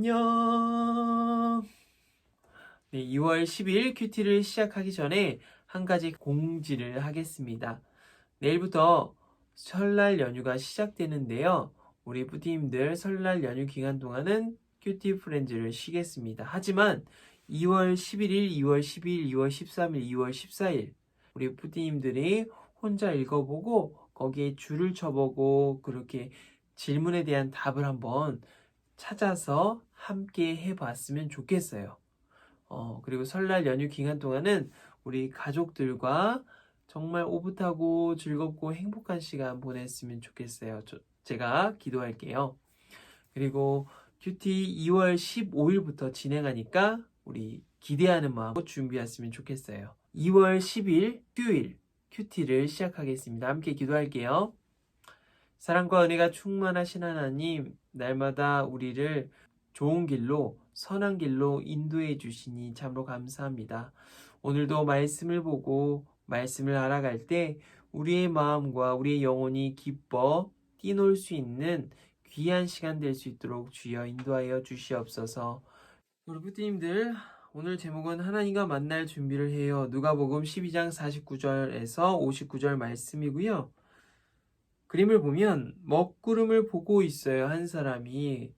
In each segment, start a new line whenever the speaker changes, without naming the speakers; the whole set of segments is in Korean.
안녕. 네, 2월 10일 큐티를 시작하기 전에 한 가지 공지를 하겠습니다. 내일부터 설날 연휴가 시작되는데요. 우리 뿌띠님들 설날 연휴 기간 동안은 큐티 프렌즈를 쉬겠습니다. 하지만 2월 11일, 2월 12일, 2월 13일, 2월 14일 우리 뿌띠님들이 혼자 읽어보고 거기에 줄을 쳐보고 그렇게 질문에 대한 답을 한번 찾아서 함께 해봤으면 좋겠어요. 그리고 설날 연휴 기간 동안은 우리 가족들과 정말 오붓하고 즐겁고 행복한 시간 보냈으면 좋겠어요. 제가 기도할게요. 그리고 큐티 2월 15일부터 진행하니까 우리 기대하는 마음으로 준비했으면 좋겠어요. 2월 10일 휴일 큐티를 시작하겠습니다. 함께 기도할게요. 사랑과 은혜가 충만하신 하나님, 날마다 우리를 좋은 길로, 선한 길로 인도해 주시니 참으로 감사합니다. 오늘도 말씀을 보고 말씀을 알아갈 때 우리의 마음과 우리의 영혼이 기뻐 뛰놀 수 있는 귀한 시간 될 수 있도록 주여 인도하여 주시옵소서. 우리 부띠님들, 오늘 제목은 하나님과 만날 준비를 해요. 누가복음 12장 49절에서 59절 말씀이고요. 그림을 보면 먹구름을 보고 있어요, 한 사람이.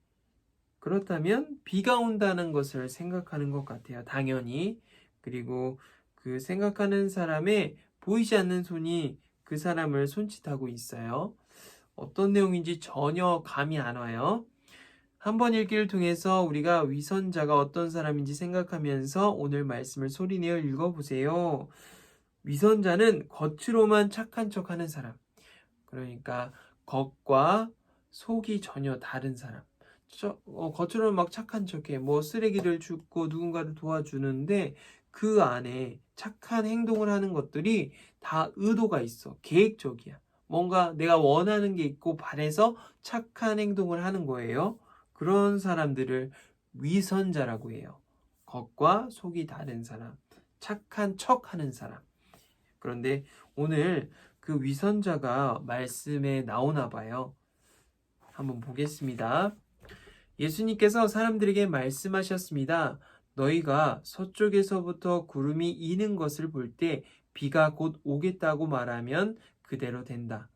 그렇다면 비가 온다는 것을 생각하는 것 같아요, 당연히. 그리고 그 생각하는 사람의 보이지 않는 손이 그 사람을 손짓하고 있어요. 어떤 내용인지 전혀 감이 안 와요. 한번 읽기를 통해서 우리가 위선자가 어떤 사람인지 생각하면서 오늘 말씀을 소리내어 읽어보세요. 위선자는 겉으로만 착한 척하는 사람. 그러니까 겉과 속이 전혀 다른 사람. 겉으로는 막 착한 척해. 뭐 쓰레기를 줍고 누군가를 도와주는데 그 안에 착한 행동을 하는 것들이 다 의도가 있어. 계획적이야. 뭔가 내가 원하는 게 있고 바래서 착한 행동을 하는 거예요. 그런 사람들을 위선자라고 해요. 겉과 속이 다른 사람. 착한 척 하는 사람. 그런데 오늘 그 위선자가 말씀에 나오나 봐요. 한번 보겠습니다. 예수님께서 사람들에게 말씀하셨습니다. 너희가 서쪽에서부터 구름이 이는 것을 볼 때 비가 곧 오겠다고 말하면 그대로 된다.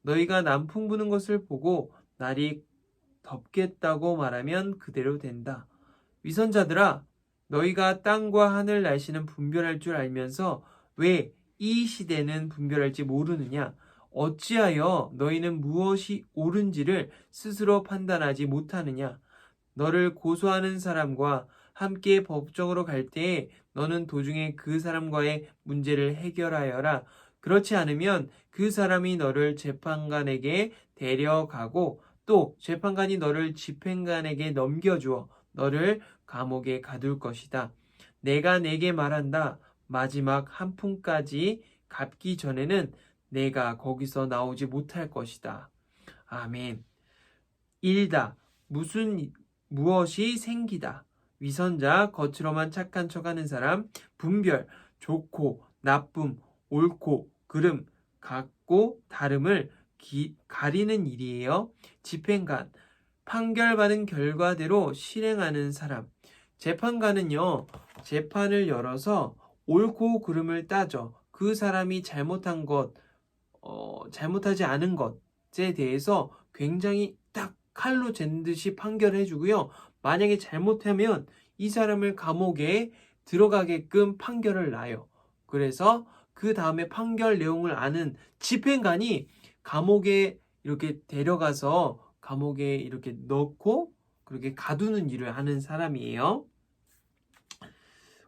너희가 남풍 부는 것을 보고 날이 덥겠다고 말하면 그대로 된다. 위선자들아, 너희가 땅과 하늘 날씨는 분별할 줄 알면서 왜 이 시대는 분별할지 모르느냐? 어찌하여 너희는 무엇이 옳은지를 스스로 판단하지 못하느냐? 너를 고소하는 사람과 함께 법정으로 갈 때에 너는 도중에 그 사람과의 문제를 해결하여라. 그렇지 않으면 그 사람이 너를 재판관에게 데려가고 또 재판관이 너를 집행관에게 넘겨주어 너를 감옥에 가둘 것이다. 내가 내게 말한다. 마지막 한 푼까지 갚기 전에는 내가 거기서 나오지 못할 것이다. 아멘. 일다. 무엇이 생기다. 위선자, 겉으로만 착한 척하는 사람, 분별, 좋고, 나쁨, 옳고, 그름, 같고, 다름을 가리는 일이에요. 집행관, 판결받은 결과대로 실행하는 사람. 재판관은요, 재판을 열어서 옳고 그름을 따져 그 사람이 잘못한 것, 잘못하지 않은 것에 대해서 굉장히 딱 칼로 잰 듯이 판결해 주고요. 만약에 잘못하면 이 사람을 감옥에 들어가게끔 판결을 놔요. 그래서 그 다음에 판결 내용을 아는 집행관이 감옥에 이렇게 데려가서 감옥에 이렇게 넣고 그렇게 가두는 일을 하는 사람이에요.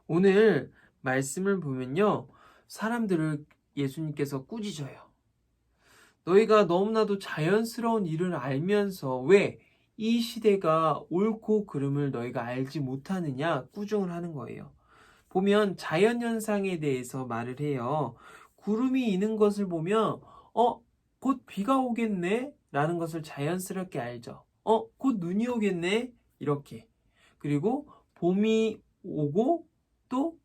오늘 말씀을 보면요. 사람들을 예수님께서 꾸짖어요. 너희가 너무나도 자연스러운 일을 알면서 왜 이 시대가 옳고 그름을 너희가 알지 못하느냐 꾸중을 하는 거예요. 보면 자연현상에 대해서 말을 해요. 구름이 이는 것을 보면 곧 비가 오겠네 라는 것을 자연스럽게 알죠. 곧 눈이 오겠네 이렇게. 그리고 봄이 오고 또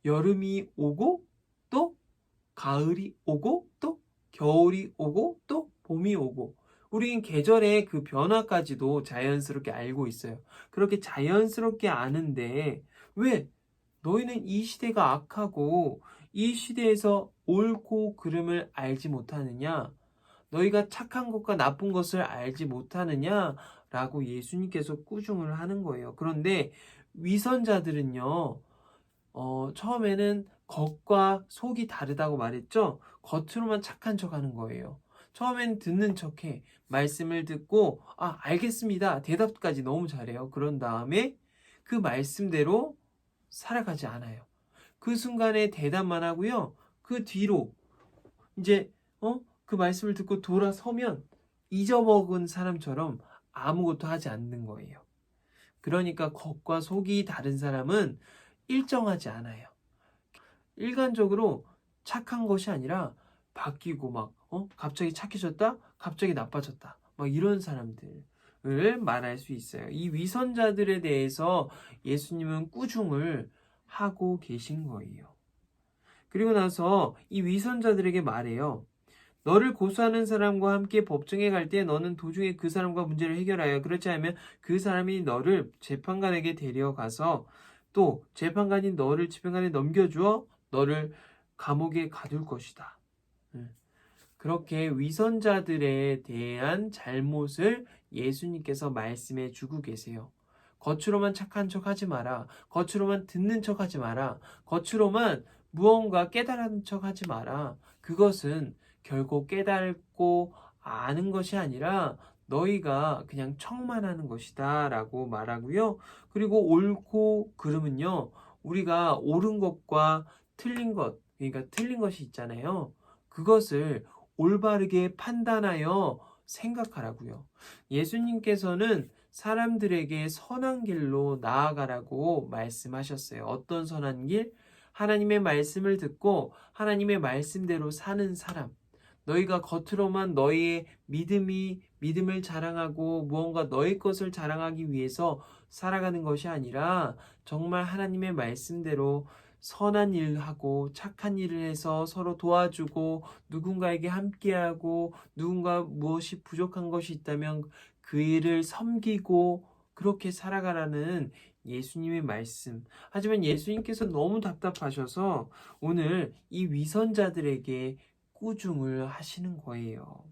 여름이 오고 또 가을이 오고 또 겨울이 오고 또 봄이 오고 우린 계절의 그 변화까지도 자연스럽게 알고 있어요. 그렇게 자연스럽게 아는데 왜 너희는 이 시대가 악하고 이 시대에서 옳고 그름을 알지 못하느냐? 너희가 착한 것과 나쁜 것을 알지 못하느냐? 라고 예수님께서 꾸중을 하는 거예요. 그런데 위선자들은요, 처음에는 겉과 속이 다르다고 말했죠? 겉으로만 착한 척 하는 거예요. 처음엔 듣는 척해. 말씀을 듣고, 알겠습니다. 대답까지 너무 잘해요. 그런 다음에 그 말씀대로 살아가지 않아요. 그 순간에 대답만 하고요. 그 뒤로 이제 그 말씀을 듣고 돌아서면 잊어먹은 사람처럼 아무것도 하지 않는 거예요. 그러니까 겉과 속이 다른 사람은 일정하지 않아요. 일관적으로 착한 것이 아니라 바뀌고 막 갑자기 착해졌다, 갑자기 나빠졌다, 막 이런 사람들을 말할 수 있어요. 이 위선자들에 대해서 예수님은 꾸중을 하고 계신 거예요. 그리고 나서 이 위선자들에게 말해요. 너를 고소하는 사람과 함께 법정에 갈 때 너는 도중에 그 사람과 문제를 해결하여 그렇지 않으면 그 사람이 너를 재판관에게 데려가서 또 재판관이 너를 집행관에 넘겨주어 너를 감옥에 가둘 것이다. 그렇게 위선자들에 대한 잘못을 예수님께서 말씀해 주고 계세요. 겉으로만 착한 척 하지 마라. 겉으로만 듣는 척 하지 마라. 겉으로만 무언가 깨달은 척 하지 마라. 그것은 결국 깨달고 아는 것이 아니라 너희가 그냥 척만 하는 것이다 라고 말하고요. 그리고 옳고 그름은요. 우리가 옳은 것과 틀린 것, 그러니까 틀린 것이 있잖아요. 그것을 올바르게 판단하여 생각하라고요. 예수님께서는 사람들에게 선한 길로 나아가라고 말씀하셨어요. 어떤 선한 길? 하나님의 말씀을 듣고 하나님의 말씀대로 사는 사람. 너희가 겉으로만 너희의 믿음을 자랑하고 무언가 너희 것을 자랑하기 위해서 살아가는 것이 아니라 정말 하나님의 말씀대로 선한 일하고 착한 일을 해서 서로 도와주고 누군가에게 함께하고 누군가 무엇이 부족한 것이 있다면 그 일을 섬기고 그렇게 살아가라는 예수님의 말씀. 하지만 예수님께서 너무 답답하셔서 오늘 이 위선자들에게 꾸중을 하시는 거예요.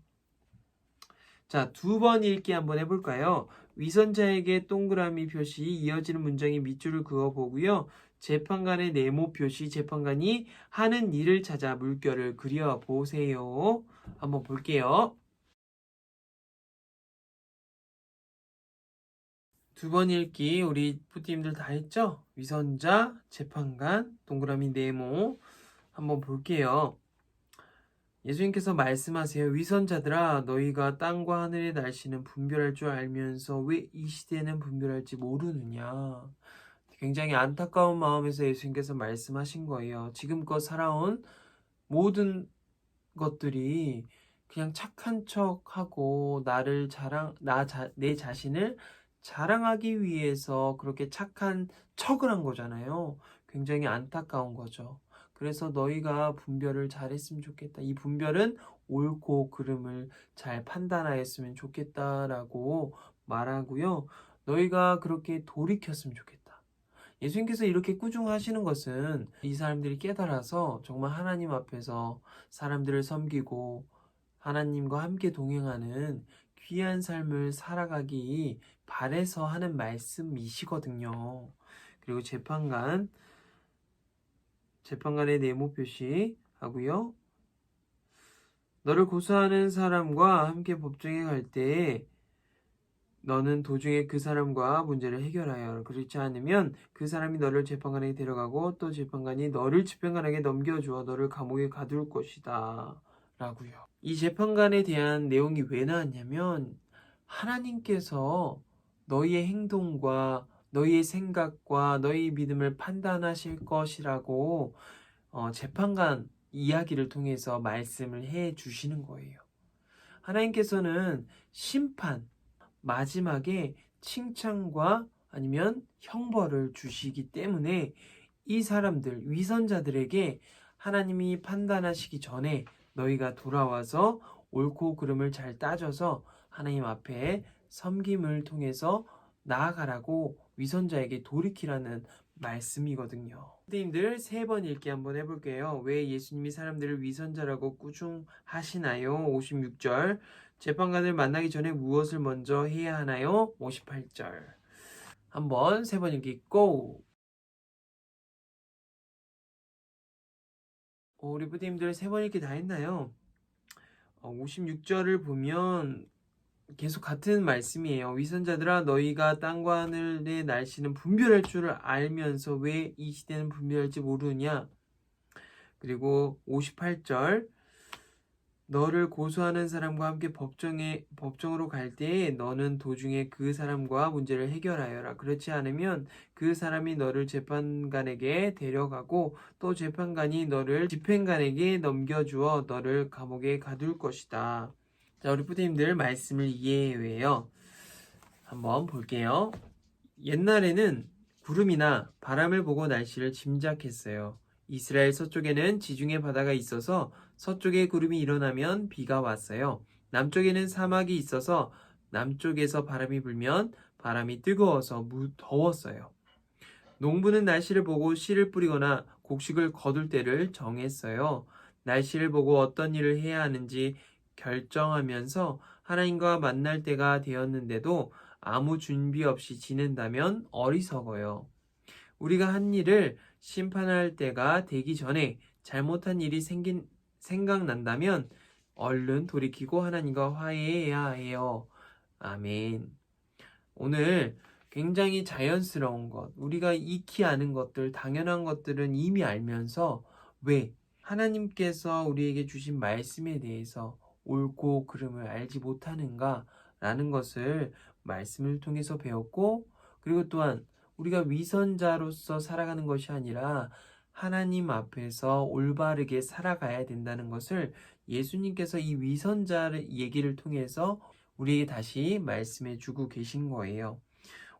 자, 2번 읽기 한번 해볼까요? 위선자에게 동그라미 표시, 이어지는 문장에 밑줄을 그어보고요. 재판관의 네모 표시, 재판관이 하는 일을 찾아 물결을 그려보세요. 한번 볼게요. 2번 읽기 우리 푸팀들 다 했죠? 위선자, 재판관, 동그라미 네모 한번 볼게요. 예수님께서 말씀하세요. 위선자들아 너희가 땅과 하늘의 날씨는 분별할 줄 알면서 왜 이 시대는 분별할지 모르느냐. 굉장히 안타까운 마음에서 예수님께서 말씀하신 거예요. 지금껏 살아온 모든 것들이 그냥 착한 척하고 내 자신을 자랑하기 위해서 그렇게 착한 척을 한 거잖아요. 굉장히 안타까운 거죠. 그래서 너희가 분별을 잘했으면 좋겠다. 이 분별은 옳고 그름을 잘 판단하였으면 좋겠다라고 말하고요. 너희가 그렇게 돌이켰으면 좋겠다. 예수님께서 이렇게 꾸중하시는 것은 이 사람들이 깨달아서 정말 하나님 앞에서 사람들을 섬기고 하나님과 함께 동행하는 귀한 삶을 살아가기 바래서 하는 말씀이시거든요. 그리고 재판관의 네모 표시하고요. 너를 고소하는 사람과 함께 법정에 갈 때 너는 도중에 그 사람과 문제를 해결하여 그렇지 않으면 그 사람이 너를 재판관에게 데려가고 또 재판관이 너를 집행관에게 넘겨주어 너를 감옥에 가둘 것이다 라고요. 이 재판관에 대한 내용이 왜 나왔냐면 하나님께서 너희의 행동과 너희의 생각과 너희의 믿음을 판단하실 것이라고 재판관 이야기를 통해서 말씀을 해 주시는 거예요. 하나님께서는 심판 마지막에 칭찬과 아니면 형벌을 주시기 때문에 이 사람들, 위선자들에게 하나님이 판단하시기 전에 너희가 돌아와서 옳고 그름을 잘 따져서 하나님 앞에 섬김을 통해서 나아가라고 위선자에게 돌이키라는 말씀이거든요. 선생님들 3번 읽기 한번 해볼게요. 왜 예수님이 사람들을 위선자라고 꾸중하시나요? 56절. 재판관을 만나기 전에 무엇을 먼저 해야 하나요? 58절. 한번 3번 읽기 고! 우리 부모님들 3번 읽기 다 했나요? 56절을 보면 계속 같은 말씀이에요. 위선자들아 너희가 땅과 하늘의 날씨는 분별할 줄을 알면서 왜 이 시대는 분별할지 모르느냐. 그리고 58절 너를 고소하는 사람과 함께 법정으로 갈 때에 너는 도중에 그 사람과 문제를 해결하여라. 그렇지 않으면 그 사람이 너를 재판관에게 데려가고 또 재판관이 너를 집행관에게 넘겨주어 너를 감옥에 가둘 것이다. 자, 우리 부모님들 말씀을 이해해요. 한번 볼게요. 옛날에는 구름이나 바람을 보고 날씨를 짐작했어요. 이스라엘 서쪽에는 지중해 바다가 있어서 서쪽에 구름이 일어나면 비가 왔어요. 남쪽에는 사막이 있어서 남쪽에서 바람이 불면 바람이 뜨거워서 더웠어요. 농부는 날씨를 보고 씨를 뿌리거나 곡식을 거둘 때를 정했어요. 날씨를 보고 어떤 일을 해야 하는지 결정하면서 하나님과 만날 때가 되었는데도 아무 준비 없이 지낸다면 어리석어요. 우리가 한 일을 심판할 때가 되기 전에 잘못한 일이 생각난다면 얼른 돌이키고 하나님과 화해해야 해요. 아멘. 오늘 굉장히 자연스러운 것, 우리가 익히 아는 것들, 당연한 것들은 이미 알면서 왜 하나님께서 우리에게 주신 말씀에 대해서 옳고 그름을 알지 못하는가 라는 것을 말씀을 통해서 배웠고, 그리고 또한 우리가 위선자로서 살아가는 것이 아니라 하나님 앞에서 올바르게 살아가야 된다는 것을 예수님께서 이 위선자 얘기를 통해서 우리에게 다시 말씀해 주고 계신 거예요.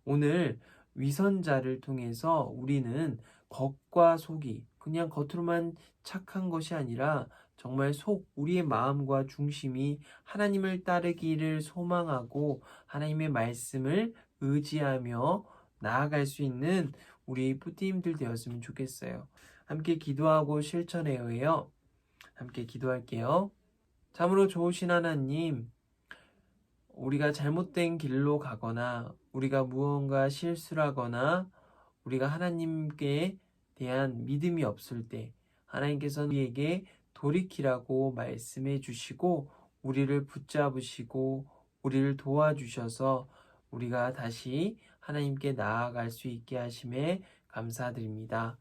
오늘 위선자를 통해서 우리는 겉과 속이 그냥 겉으로만 착한 것이 아니라 정말 우리의 마음과 중심이 하나님을 따르기를 소망하고 하나님의 말씀을 의지하며 나아갈 수 있는 우리 뿌띠님들 되었으면 좋겠어요. 함께 기도하고 실천해요 해요. 함께 기도할게요. 참으로 좋으신 하나님, 우리가 잘못된 길로 가거나 우리가 무언가 실수를 하거나 우리가 하나님께 대한 믿음이 없을 때 하나님께서는 우리에게 돌이키라고 말씀해 주시고 우리를 붙잡으시고 우리를 도와주셔서 우리가 다시 하나님께 나아갈 수 있게 하심에 감사드립니다.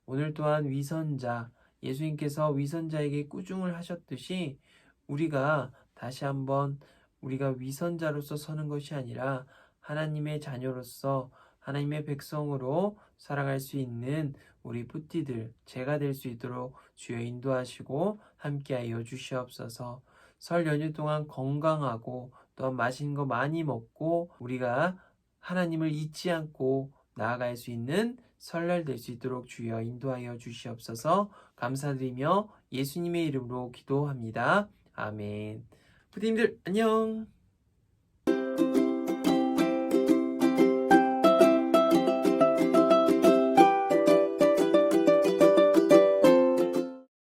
오늘 또한 위선자, 예수님께서 위선자에게 꾸중을 하셨듯이 우리가 다시 한번 우리가 위선자로서 서는 것이 아니라 하나님의 자녀로서 하나님의 백성으로 살아갈 수 있는 우리 뿌띠들, 제가 될 수 있도록 주여 인도하시고 함께하여 주시옵소서. 설 연휴 동안 건강하고 또한 맛있는 거 많이 먹고 우리가 하나님을 잊지 않고 나아갈 수 있는 설날 될 수 있도록 주여 인도하여 주시옵소서. 감사드리며 예수님의 이름으로 기도합니다. 아멘. 부디님들 안녕.